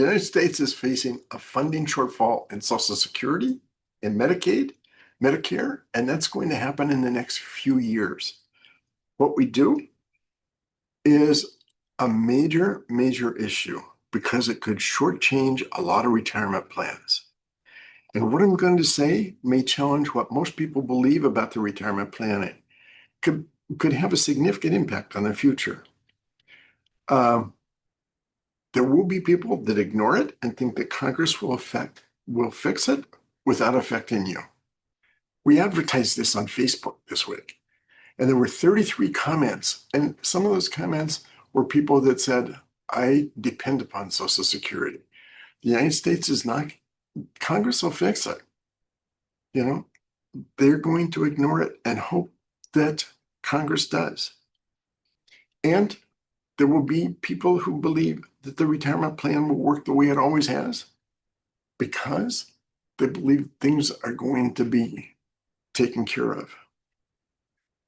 The United States is facing a funding shortfall in Social Security, in Medicaid, Medicare, and that's going to happen in the next few years. What we do is a major, major issue because it could shortchange a lot of retirement plans. And what I'm going to say may challenge what most people believe about the retirement planning. Could have a significant impact on the future. There will be people that ignore it and think that Congress will fix it without affecting you. We advertised this on Facebook this week, and there were 33 comments, and some of those comments were people that said, I depend upon Social Security. The United States is not, Congress will fix it. You know, they're going to ignore it and hope that Congress does. And there will be people who believe that the retirement plan will work the way it always has because they believe things are going to be taken care of.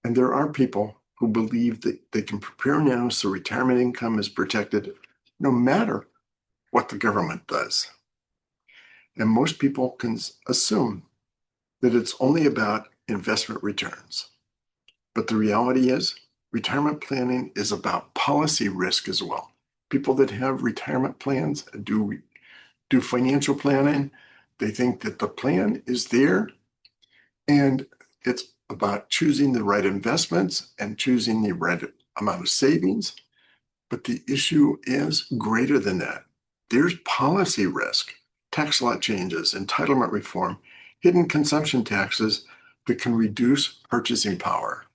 And there are people who believe that they can prepare now so retirement income is protected no matter what the government does. And most people can assume that it's only about investment returns. But the reality is, retirement planning is about policy risk as well. People that have retirement plans do financial planning. They think that the plan is there and it's about choosing the right investments and choosing the right amount of savings. But the issue is greater than that. There's policy risk, tax law changes, entitlement reform, hidden consumption taxes that can reduce purchasing power.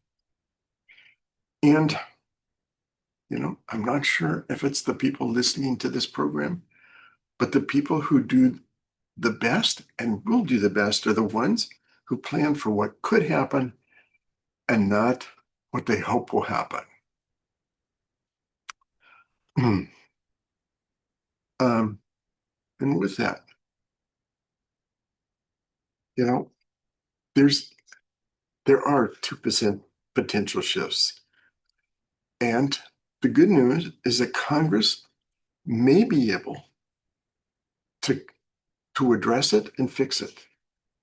And, I'm not sure if it's the people listening to this program, but the people who do the best and will do the best are the ones who plan for what could happen and not what they hope will happen. And with that, there are 2% potential shifts. And the good news is that Congress may be able to address it and fix it.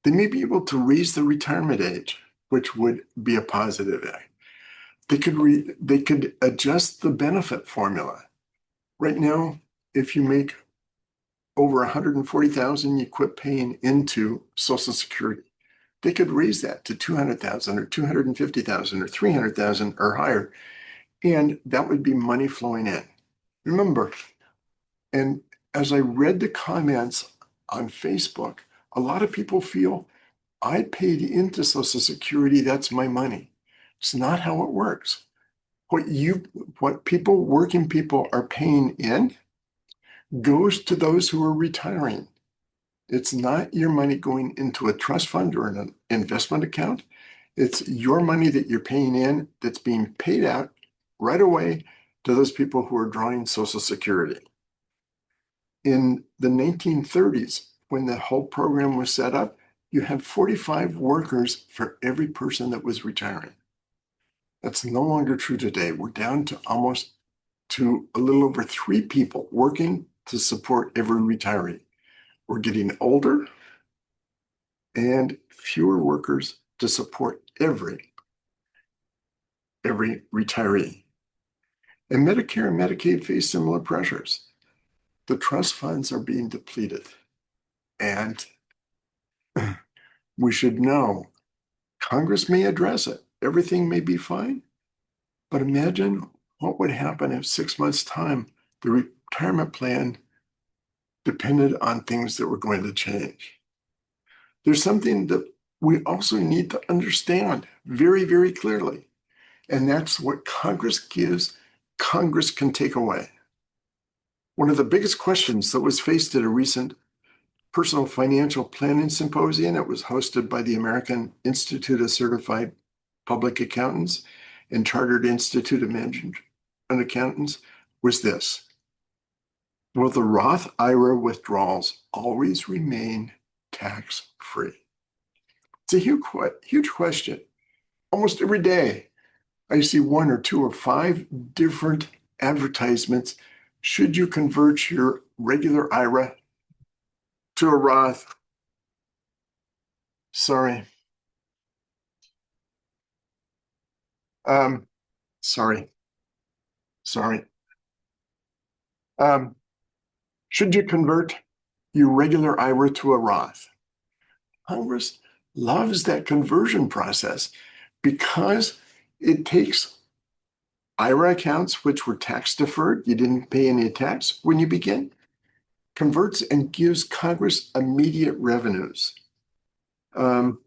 They may be able to raise the retirement age, which would be a positive. They could adjust the benefit formula. Right now, if you make over 140,000, you quit paying into Social Security. They could raise that to 200,000 or 250,000 or 300,000 or higher, and that would be money flowing in. Remember, and as I read the comments on Facebook, a lot of people feel I paid into Social Security, that's my money. It's not how it works. What working people are paying in goes to those who are retiring. It's not your money going into a trust fund or an investment account. It's your money that you're paying in that's being paid out right away to those people who are drawing Social Security. In the 1930s, when the whole program was set up, you had 45 workers for every person that was retiring. That's no longer true today. We're down to a little over 3 people working to support every retiree. We're getting older and fewer workers to support every retiree. And Medicare and Medicaid face similar pressures. The trust funds are being depleted. And we should know Congress may address it. Everything may be fine. But imagine what would happen if 6 months' time, the retirement plan depended on things that were going to change. There's something that we also need to understand very, very clearly. And that's what Congress gives, Congress can take away. One of the biggest questions that was faced at a recent Personal Financial Planning Symposium, it was hosted by the American Institute of Certified Public Accountants and Chartered Institute of Management Accountants, was this: will the Roth IRA withdrawals always remain tax-free? It's a huge question. Almost every day, I see 1 or 2 or 5 different advertisements. Should you convert your regular IRA to a Roth. Sorry. Um, sorry. Sorry. Um, should you convert your regular IRA to a Roth? Congress loves that conversion process because it takes IRA accounts, which were tax deferred, you didn't pay any tax when you begin, converts and gives Congress immediate revenues. Um,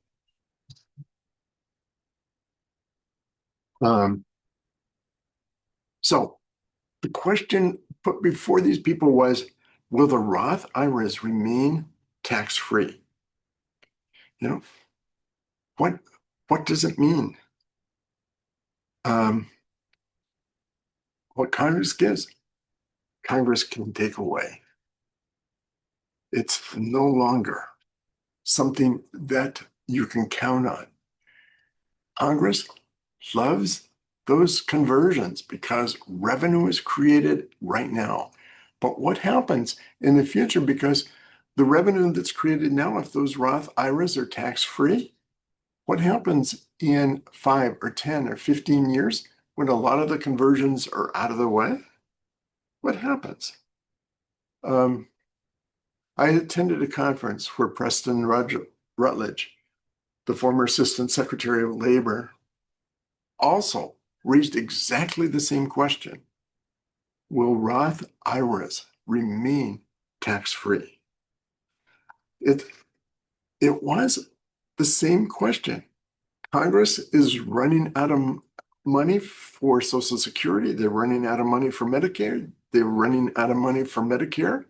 um, so the question put before these people was, will the Roth IRAs remain tax-free? You know, what what does it mean? Um, what Congress gives, Congress can take away. It's no longer something that you can count on. Congress loves those conversions because revenue is created right now. But what happens in the future? Because the revenue that's created now, if those Roth IRAs are tax-free, what happens in 5 or 10 or 15 years when a lot of the conversions are out of the way? What happens? Um, I attended a conference where Preston Rutledge, the former Assistant Secretary of Labor, also raised exactly the same question. Will Roth IRAs remain tax-free? It, it was the same question. Congress is running out of money for Social Security. They're running out of money for Medicare. They're running out of money for Medicare.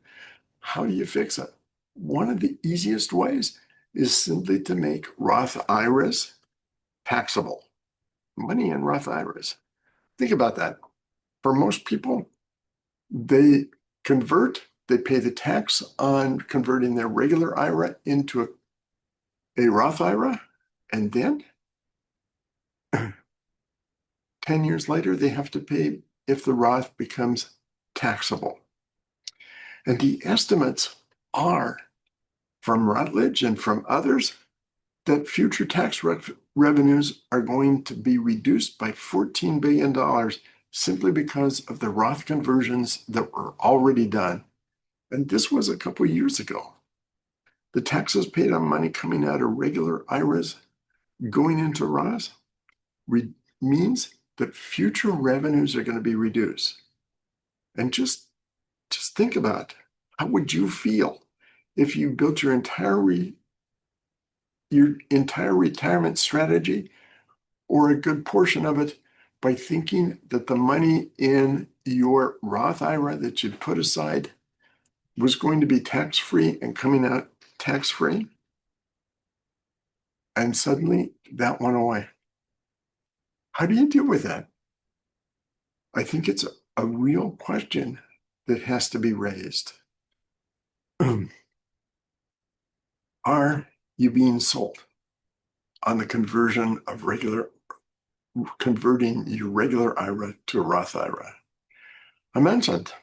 How do you fix it? One of the easiest ways is simply to make Roth IRAs taxable. Money in Roth IRAs. Think about that. For most people, they convert, they pay the tax on converting their regular IRA into a Roth IRA, and then 10 years later, they have to pay if the Roth becomes taxable. And the estimates are from Rutledge and from others that future tax revenues are going to be reduced by $14 billion simply because of the Roth conversions that were already done. And this was a couple of years ago. The taxes paid on money coming out of regular IRAs going into Roth means that future revenues are going to be reduced. And just think about how would you feel if you built your entire retirement strategy or a good portion of it by thinking that the money in your Roth IRA that you'd put aside was going to be tax-free and coming out tax-free, and suddenly that went away. How do you deal with that? I think it's a real question that has to be raised. Are you being sold on the converting your regular IRA to a Roth IRA? I mentioned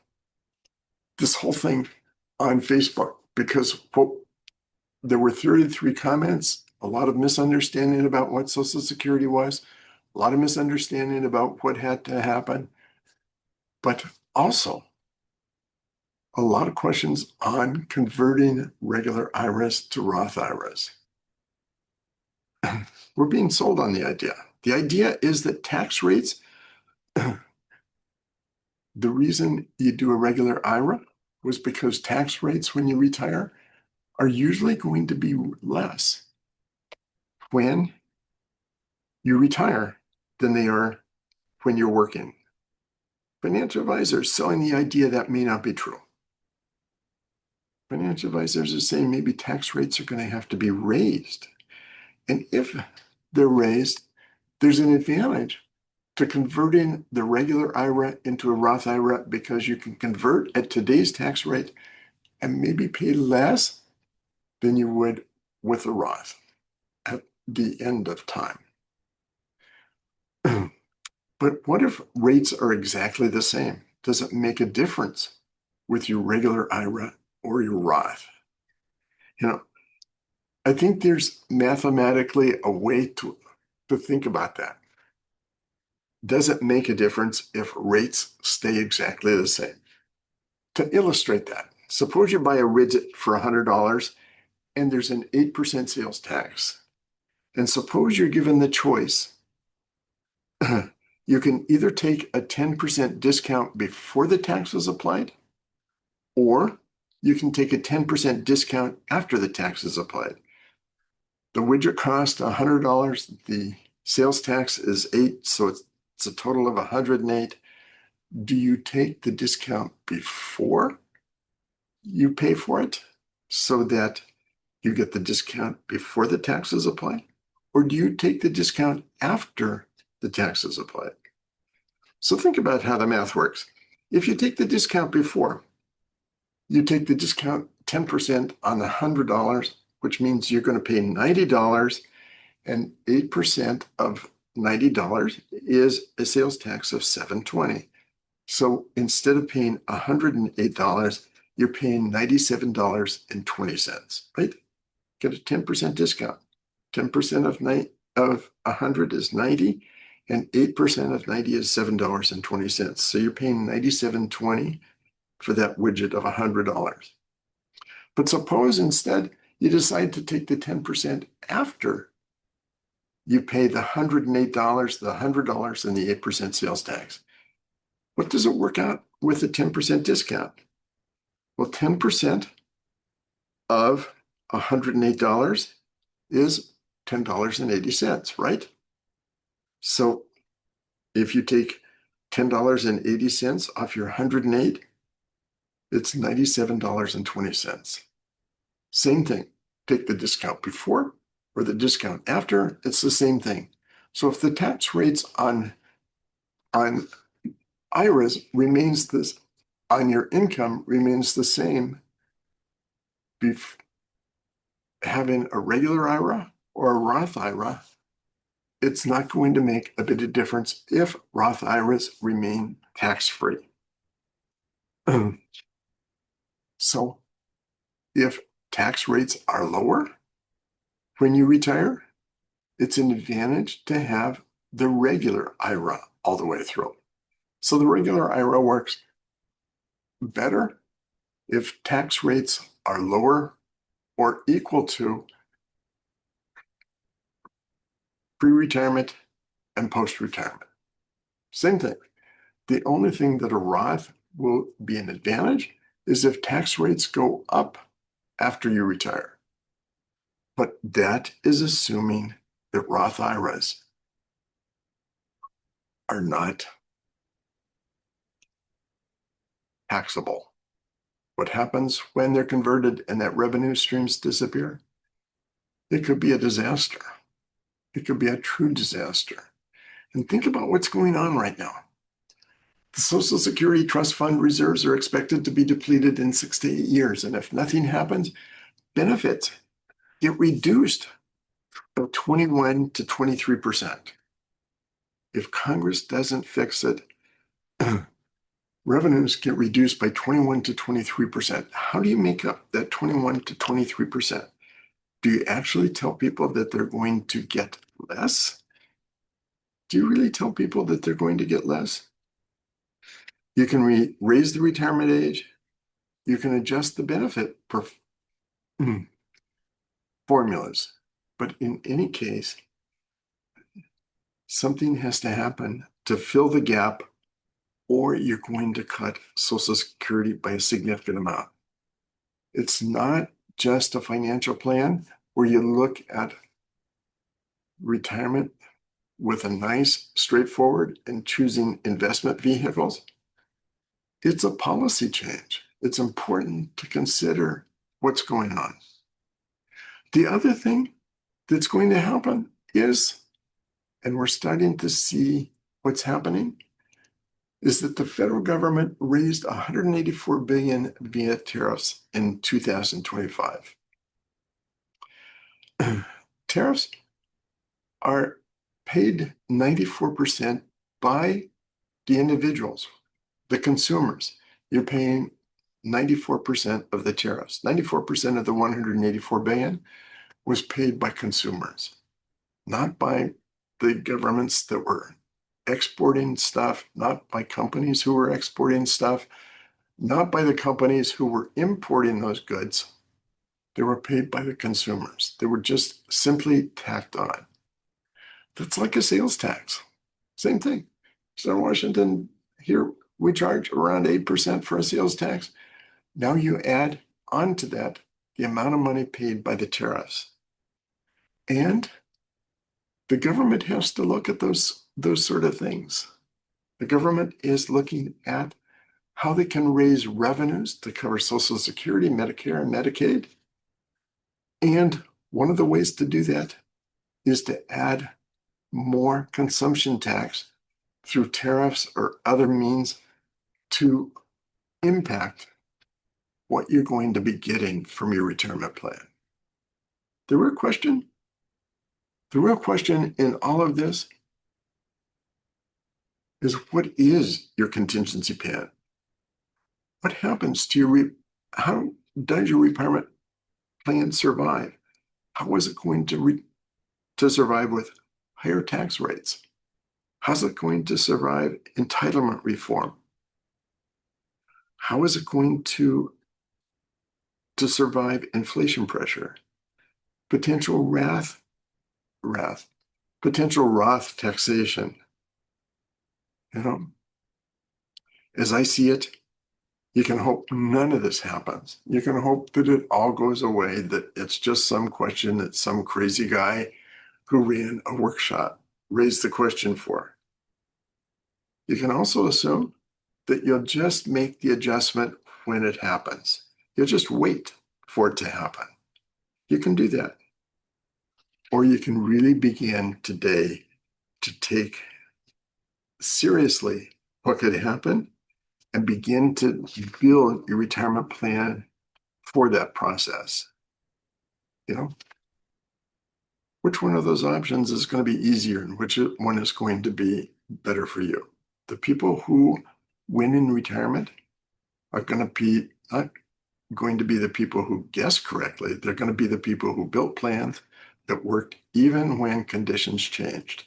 this whole thing on Facebook because there were 33 comments, a lot of misunderstanding about what Social Security was, a lot of misunderstanding about what had to happen, but also a lot of questions on converting regular IRAs to Roth IRAs. We're being sold on the idea. The idea is that tax rates, the reason you do a regular IRA was because tax rates when you retire are usually going to be less when you retire than they are when you're working. Financial advisors selling the idea that may not be true. Financial advisors are saying maybe tax rates are going to have to be raised. And if they're raised, there's an advantage to converting the regular IRA into a Roth IRA because you can convert at today's tax rate and maybe pay less than you would with a Roth at the end of time. But what if rates are exactly the same? Does it make a difference with your regular IRA or your Roth. You know, I think there's mathematically a way to think about that. Does it make a difference if rates stay exactly the same? To illustrate that, suppose you buy a widget for $100 and there's an 8% sales tax. And suppose you're given the choice. You can either take a 10% discount before the tax is applied, or you can take a 10% discount after the tax is applied. The widget cost $100. The sales tax is $8, so it's a total of $108. Do you take the discount before you pay for it so that you get the discount before the taxes apply? Or do you take the discount after the taxes apply? So think about how the math works. If you take the discount before, you take the discount 10% on the $100, which means you're going to pay $90, and 8% of $90 is a sales tax of $720. So instead of paying $108, you're paying $97.20, right? Get a 10% discount. 10% of 100 is 90, and 8% of 90 is $7.20. So you're paying $97.20 for that widget of $100. But suppose instead you decide to take the 10% after you pay the $108, the $100, and the 8% sales tax. What does it work out with a 10% discount? Well, 10% of $108 is $10.80, right? So if you take $10.80 off your 108, it's $97.20. Same thing. Take the discount before or the discount after, it's the same thing. So if the tax rates on IRAs remains this on your income remains the same, having a regular IRA or a Roth IRA, it's not going to make a bit of difference if Roth IRAs remain tax-free. So if tax rates are lower when you retire, it's an advantage to have the regular IRA all the way through. So the regular IRA works better if tax rates are lower or equal to pre-retirement and post-retirement. Same thing. The only thing that a Roth will be an advantage is if tax rates go up after you retire. But that is assuming that Roth IRAs are not taxable. What happens when they're converted and that revenue streams disappear? It could be a disaster. It could be a true disaster. And think about what's going on right now. The Social Security Trust Fund reserves are expected to be depleted in 6 to 8 years. And if nothing happens, benefits get reduced by 21 to 23%. If Congress doesn't fix it, revenues get reduced by 21 to 23%. How do you make up that 21 to 23%? Do you actually tell people that they're going to get less? Do you really tell people that they're going to get less? You can raise the retirement age. You can adjust the benefit formulas. But in any case, something has to happen to fill the gap, or you're going to cut Social Security by a significant amount. It's not just a financial plan where you look at retirement with a nice, straightforward, and choosing investment vehicles. It's a policy change. It's important to consider what's going on. The other thing that's going to happen is, and we're starting to see what's happening, is that the federal government raised $184 billion via tariffs in 2025. Tariffs are paid 94% by the individuals, the consumers. You're paying 94% of the tariffs. 94% of the 184 billion was paid by consumers, not by the governments that were exporting stuff, not by companies who were exporting stuff, not by the companies who were importing those goods. They were paid by the consumers. They were just simply tacked on. That's like a sales tax. Same thing. So in Washington, here we charge around 8% for a sales tax. Now you add onto that the amount of money paid by the tariffs. And the government has to look at those sort of things. The government is looking at how they can raise revenues to cover Social Security, Medicare, and Medicaid. And one of the ways to do that is to add more consumption tax through tariffs or other means to impact what you're going to be getting from your retirement plan. The real question in all of this is, what is your contingency plan? What happens to how does your retirement plan survive? How is it going to survive with higher tax rates? How's it going to survive entitlement reform? How is it going to survive inflation pressure? Potential potential Roth taxation. As I see it, you can hope none of this happens. You can hope that it all goes away, that it's just some question that some crazy guy who ran a workshop raised the question for. You can also assume that you'll just make the adjustment when it happens. You'll just wait for it to happen. You can do that. Or you can really begin today to take seriously what could happen and begin to build your retirement plan for that process. Which one of those options is going to be easier and which one is going to be better for you? The people who win in retirement are going to be not going to be the people who guess correctly. They're going to be the people who built plans that worked even when conditions changed.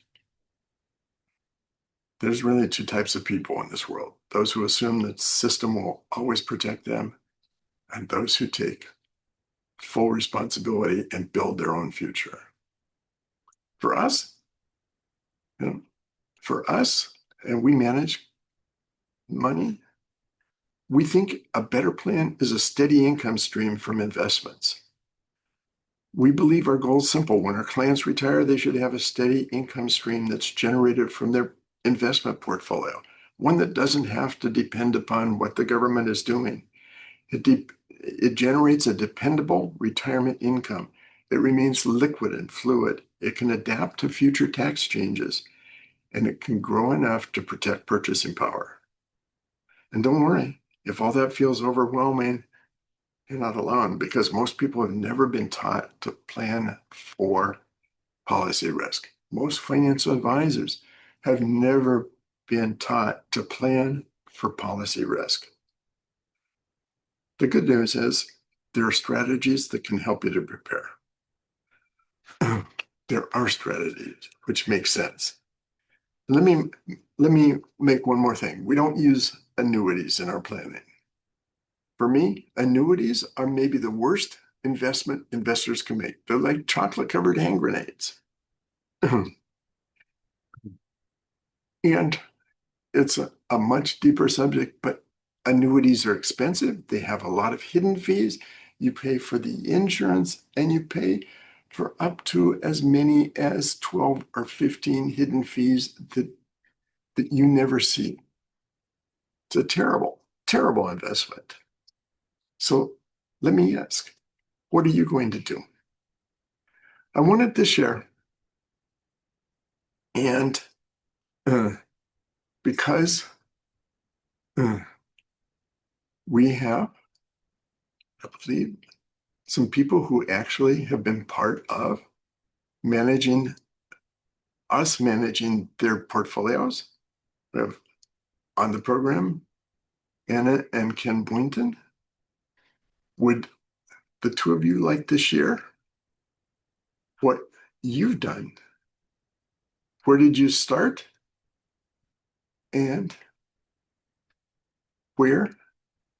There's really two types of people in this world: those who assume that the system will always protect them, and those who take full responsibility and build their own future. For us, and we manage money, we think a better plan is a steady income stream from investments. We believe our goal is simple. When our clients retire, they should have a steady income stream that's generated from their investment portfolio, one that doesn't have to depend upon what the government is doing. It generates a dependable retirement income. It remains liquid and fluid. It can adapt to future tax changes, and it can grow enough to protect purchasing power. And don't worry, if all that feels overwhelming, you're not alone, because most people have never been taught to plan for policy risk. Most financial advisors have never been taught to plan for policy risk. The good news is there are strategies that can help you to prepare. There are strategies which make sense. Let me make one more thing. We don't use annuities in our planning. For me, annuities are maybe the worst investment investors can make. They're like chocolate-covered hand grenades. And it's a much deeper subject, but annuities are expensive. They have a lot of hidden fees. You pay for the insurance, and you pay for up to as many as 12 or 15 hidden fees that you never see. It's a terrible, terrible investment. So let me ask, what are you going to do? I wanted to share, and because we have, I believe, some people who actually have been part of managing their portfolios. We have on the program Anna and Ken Boynton, Would the two of you like to share what you've done? Where did you start? And where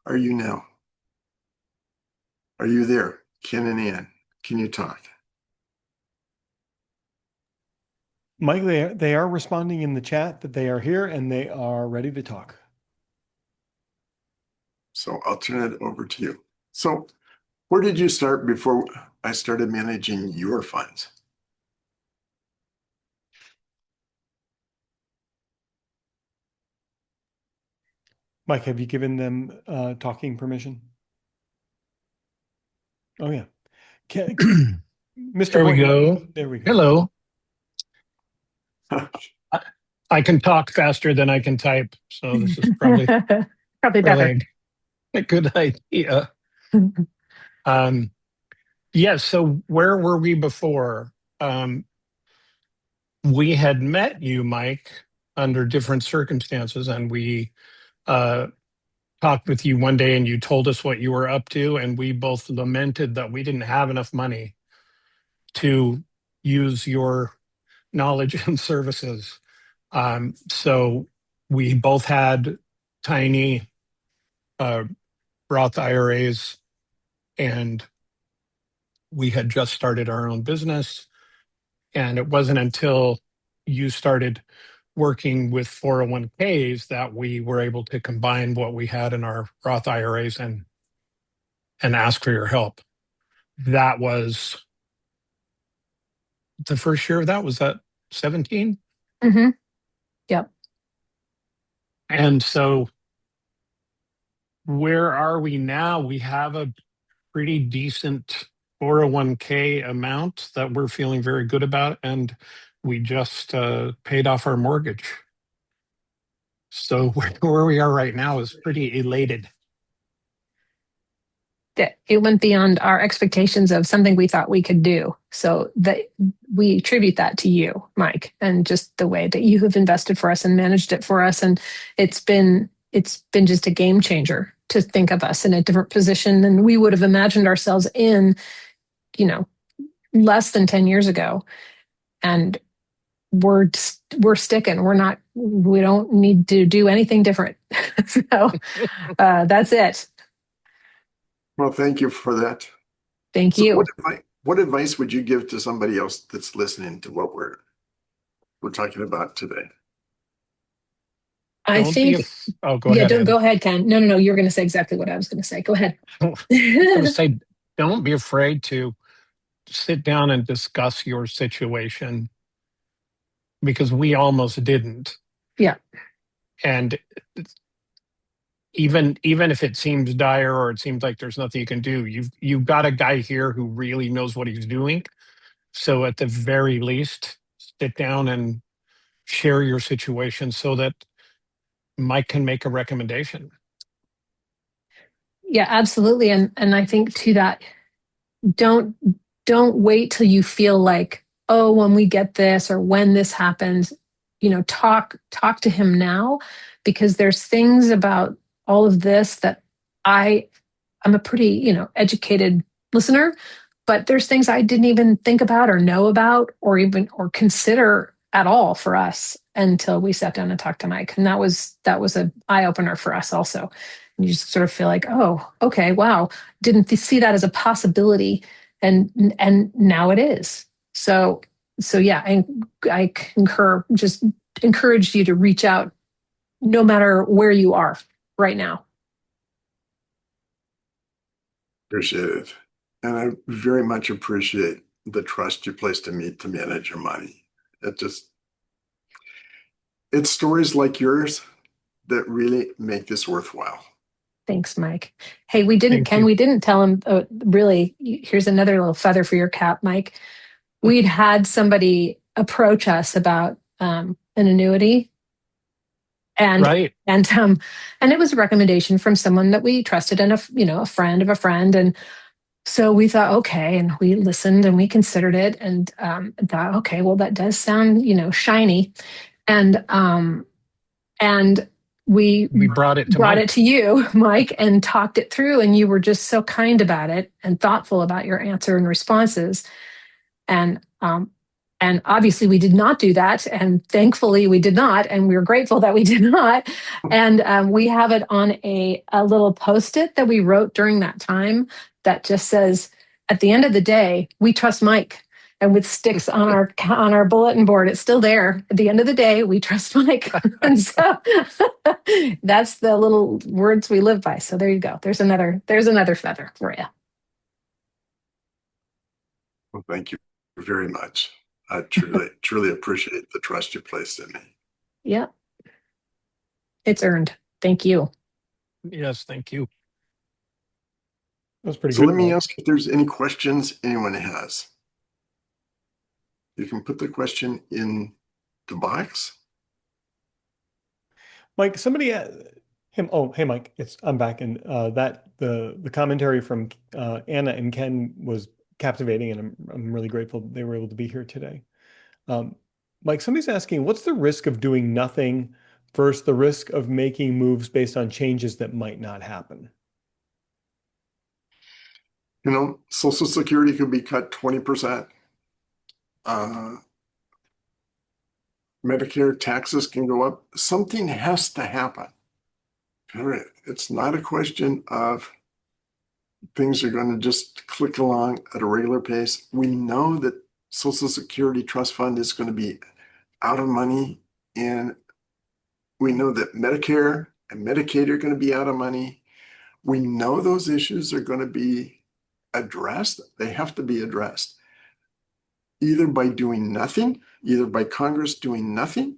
are you now? Are you there? Ken and Ann, can you talk? Mike, they are responding in the chat that they are here and they are ready to talk. So I'll turn it over to you. So where did you start before I started managing your funds? Mike, have you given them talking permission? Oh, yeah. Mr. There we Boynton. go. There we go. Hello. I can talk faster than I can type, so this is probably better. a good idea. Yes. So where were we before? We had met you, Mike, under different circumstances, and we talked with you one day, and you told us what you were up to, and we both lamented that we didn't have enough money to use your knowledge and services. So we both had tiny Roth IRAs, and we had just started our own business. And it wasn't until you started working with 401ks that we were able to combine what we had in our Roth IRAs and ask for your help. That was the first year of that. Was that 17? Mm-hmm. Yep. And so where are we now? We have a pretty decent 401k amount that we're feeling very good about, and we just paid off our mortgage. So where we are right now is pretty elated. It went beyond our expectations of something we thought we could do. So that we attribute that to you, Mike, and just the way that you have invested for us and managed it for us. And it's been just a game changer to think of us in a different position than we would have imagined ourselves in, less than 10 years ago. And we're sticking. We don't need to do anything different. So that's it. Well, thank you for that. Thank you. What advice would you give to somebody else that's listening to what we're talking about today? I think. Go ahead. Go ahead, Ken. No. You're going to say exactly what I was going to say. Go ahead. I was going to say, don't be afraid to sit down and discuss your situation, because we almost didn't. Yeah. And even if it seems dire or it seems like there's nothing you can do, you've got a guy here who really knows what he's doing. So at the very least, sit down and share your situation so that Mike can make a recommendation. Yeah, absolutely. And I think to that, don't wait till you feel like, oh, when we get this or when this happens, talk to him now, because there's things about all of this that I'm a pretty, educated listener, but there's things I didn't even think about or know about or consider at all for us until we sat down and talked to Mike. And that was an eye opener for us also. And you just sort of feel like, oh, okay, wow, didn't see that as a possibility, and now it is. So yeah, and I just encourage you to reach out no matter where you are right now. Appreciate it. And I very much appreciate the trust you placed in me to manage your money. It's stories like yours that really make this worthwhile. Thanks, Mike. Hey, we didn't tell him, really, here's another little feather for your cap, Mike. We'd had somebody approach us about an annuity. And right. And it was a recommendation from someone that we trusted and a friend of a friend. And so we thought, okay, and we listened and we considered it and thought, okay, well, that does sound, shiny. And we We brought it to brought it Mike. to you, Mike, and talked it through, and you were just so kind about it and thoughtful about your answer and responses. And obviously we did not do that, and thankfully we did not, and we were grateful that we did not. And we have it on a little post-it that we wrote during that time that just says, "At the end of the day, we trust Mike." And with sticks on our bulletin board, it's still there. At the end of the day, we trust Mike. And so that's the little words we live by. So there you go. There's another feather for you. Well, thank you very much. I truly appreciate the trust you placed in me. Yep. It's earned. Thank you. Yes, thank you. That was pretty So good. let me Mike. ask if there's any questions anyone has. You can put the question in the box. Mike, somebody him. Oh, hey, Mike. I'm back, and the commentary from Anna and Ken was captivating, and I'm really grateful they were able to be here today. Mike, somebody's asking, what's the risk of doing nothing versus the risk of making moves based on changes that might not happen? You know, Social Security could be cut 20%. Medicare taxes can go up. Something has to happen. It's not a question of things are going to just click along at a regular pace. We know that Social Security Trust Fund is going to be out of money, and we know that Medicare and Medicaid are going to be out of money. We know those issues are going to be addressed. They have to be addressed either by doing nothing, either by Congress doing nothing,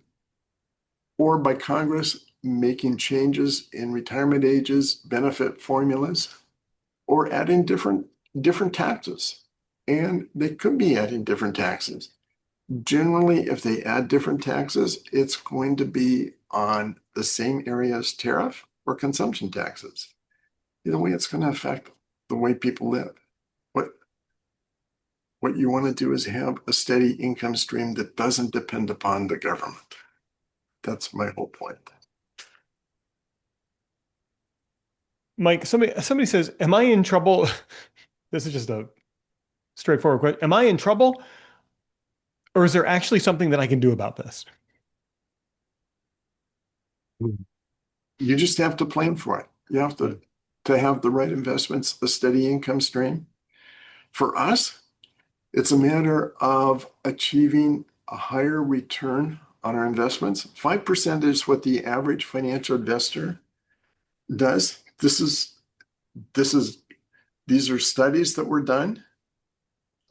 or by Congress making changes in retirement ages, benefit formulas, or adding different taxes. And they could be adding different taxes. Generally, if they add different taxes, it's going to be on the same area as tariff or consumption taxes. Either way, it's going to affect the way people live. What you want to do is have a steady income stream that doesn't depend upon the government. That's my whole point. Mike, somebody says, am I in trouble? This is just a straightforward question. Am I in trouble? Or is there actually something that I can do about this? You just have to plan for it. You have to have the right investments, a steady income stream. For us, it's a matter of achieving a higher return on our investments. 5% is what the average financial investor does. These are studies that were done.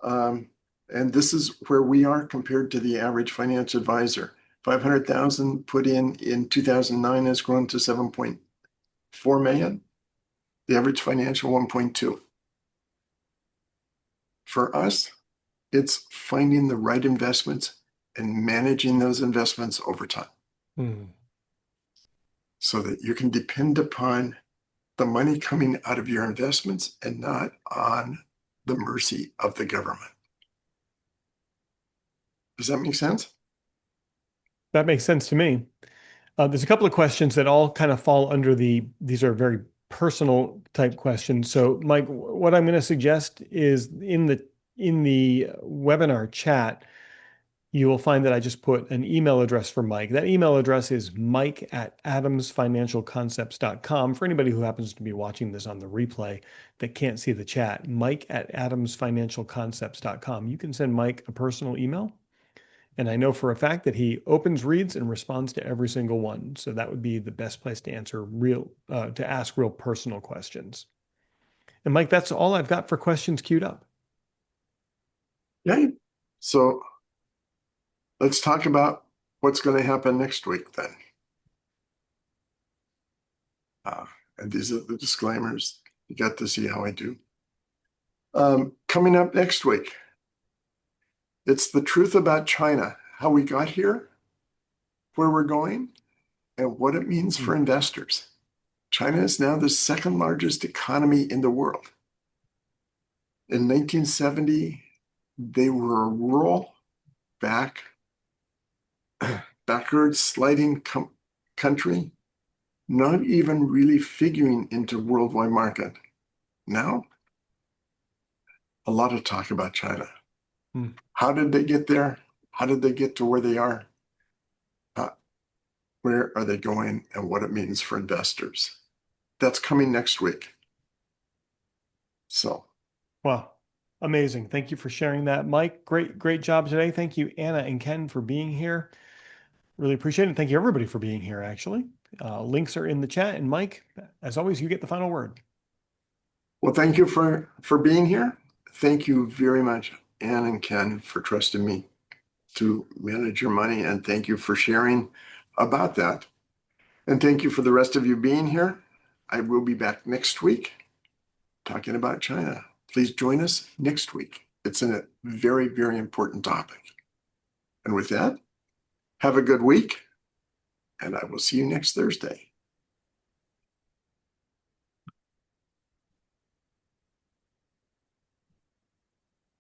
And this is where we are compared to the average financial advisor. 500,000 put in 2009 has grown to 7.4 million. The average financial 1.2. For us, it's finding the right investments and managing those investments over time. So that you can depend upon the money coming out of your investments and not on the mercy of the government. Does that make sense? That makes sense to me. There's a couple of questions that all kind of fall under these are very personal type questions. So Mike, what I'm going to suggest is in the webinar chat, you will find that I just put an email address for Mike. That email address is mike@adamsfinancialconcepts.com. For anybody who happens to be watching this on the replay that can't see the chat, mike@adamsfinancialconcepts.com. You can send Mike a personal email. And I know for a fact that he opens, reads, and responds to every single one. So that would be the best place to ask real personal questions. And Mike, that's all I've got for questions queued up. Yeah. So let's talk about what's going to happen next week then. And these are the disclaimers. You got to see how I do. Coming up next week, it's the truth about China, how we got here, where we're going, and what it means for investors. China is now the second largest economy in the world. In 1970, they were a rural, backwards sliding country. not even really figuring into worldwide market. Now, a lot of talk about China. Hmm. How did they get there? How did they get to where they are? Where are they going and what it means for investors? That's coming next week. So, Wow. Amazing. Thank you for sharing that, Mike. Great job today. Thank you, Anna and Ken, for being here. Really appreciate it. Thank you, everybody, for being here, actually. Links are in the chat. And Mike, as always, you get the final word. well, thank you for being here. Thank you very much, Ann and Ken, for trusting me to manage your money. And thank you for sharing about that. And thank you for the rest of you being here. I will be back next week talking about China. Please join us next week. It's a very, very important topic. And with that, have a good week, and I will see you next Thursday.